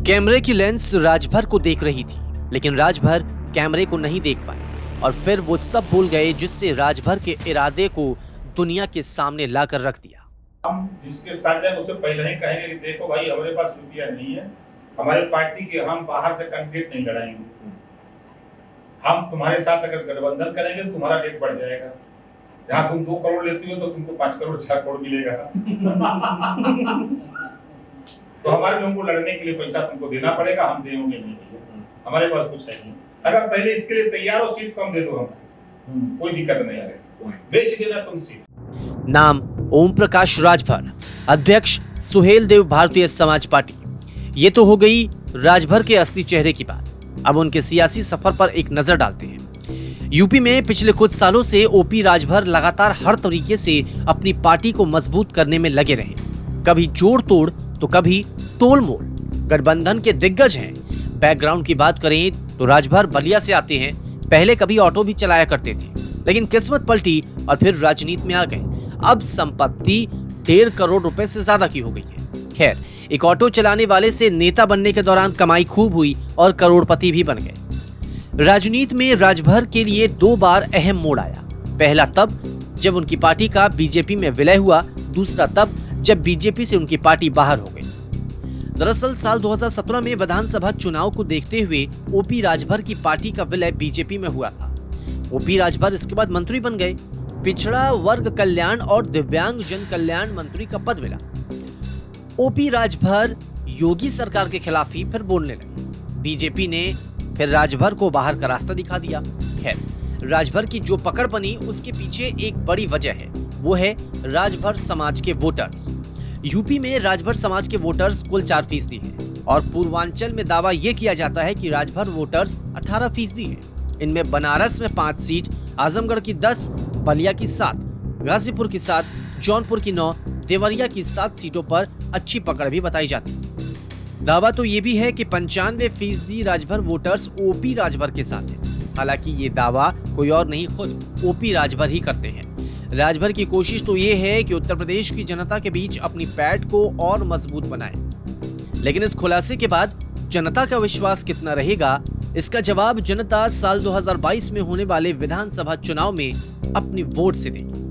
कैमरे की लेंस राजभर को देख रही थी, लेकिन राजभर कैमरे को नहीं देख पाए और फिर वो सब भूल गए जिससे राजभर के इरादे को दुनिया के सामने लाकर रख दिया। हम जिसके साथ जाए उससे पहले ही कहेंगे कि देखो भाई हमारे पास रुपया नहीं है, हमारे पार्टी के हम बाहर से कैंडिडेट नहीं लड़ाएंगे, हम तुम्हारे साथ अगर गठबंधन करेंगे तो तुम्हारा रेट बढ़ जाएगा। जहाँ तुम 2 करोड़ लेती हो तो तुमको 5 करोड़ 6 करोड़ मिलेगा। तो हमारे लोगों को लड़ने के लिए पैसा तुमको देना पड़ेगा, हम देंगे नहीं, हमारे पास कुछ है नहीं। अगर पहले इसके लिए तैयार हो, सीट कम दे दो, हम कोई दिक्कत नहीं है, बेच देना तुम सीट। नाम ओम प्रकाश राजभर, अध्यक्ष सुहेल देव भारतीय समाज पार्टी। ये तो हो गई राजभर के असली चेहरे की बात। अब उनके सियासी सफर पर एक नजर डालते हैं। यूपी में पिछले कुछ सालों से ओपी राजभर लगातार हर तरीके से अपनी पार्टी को मजबूत करने में लगे रहे, कभी जोड़ तोड़ तो कभी तोल मोल। गठबंधन के दिग्गज हैं। बैकग्राउंड की बात करें तो राजभर बलिया से आते हैं। पहले कभी ऑटो भी चलाया करते थे, लेकिन किस्मत पलटी और फिर राजनीति में आ गए। अब संपत्ति 1.5 करोड़ रुपए से ज्यादा की हो गई है। खैर, एक ऑटो चलाने वाले से नेता बनने के दौरान कमाई खूब हुई और करोड़पति भी बन गए। राजनीति में राजभर के लिए 2 बार अहम मोड़ आया। पहला तब जब उनकी पार्टी का बीजेपी में विलय हुआ, दूसरा तब जब बीजेपी से उनकी पार्टी बाहर हो गई। दरअसल साल 2017 में विधानसभा चुनाव को देखते हुए ओपी राजभर की पार्टी का विलय बीजेपी में हुआ था। ओपी राजभर इसके बाद मंत्री बन गए। पिछड़ा वर्ग कल्याण और दिव्यांग जन कल्याण मंत्री का पद मिला। ओपी राजभर योगी सरकार के खिलाफ ही फिर बोलने लगे। बीजेपी ने फिर राजभर को बाहर का रास्ता दिखा दिया। खैर, राजभर की जो पकड़ बनी उसके पीछे एक बड़ी वजह है, वो है राजभर समाज के वोटर्स। यूपी में राजभर समाज के वोटर्स कुल 4% हैं और पूर्वांचल में दावा यह किया जाता है कि राजभर वोटर्स 18% हैं। इनमें बनारस में 5 सीट, आजमगढ़ की 10, बलिया की 7, गाजीपुर की 7, जौनपुर की 9, देवरिया की 7 सीटों पर अच्छी पकड़ भी बताई जाती है। दावा तो ये भी है कि 95% राजभर वोटर्स ओपी राजभर के साथ हैं। हालांकि ये दावा कोई और नहीं, खुद ओपी राजभर ही करते हैं। राजभर की कोशिश तो ये है कि उत्तर प्रदेश की जनता के बीच अपनी पैठ को और मजबूत बनाए। लेकिन इस खुलासे के बाद जनता का विश्वास कितना रहेगा, इसका जवाब जनता साल 2022 में होने वाले विधानसभा चुनाव में अपनी वोट से देगी।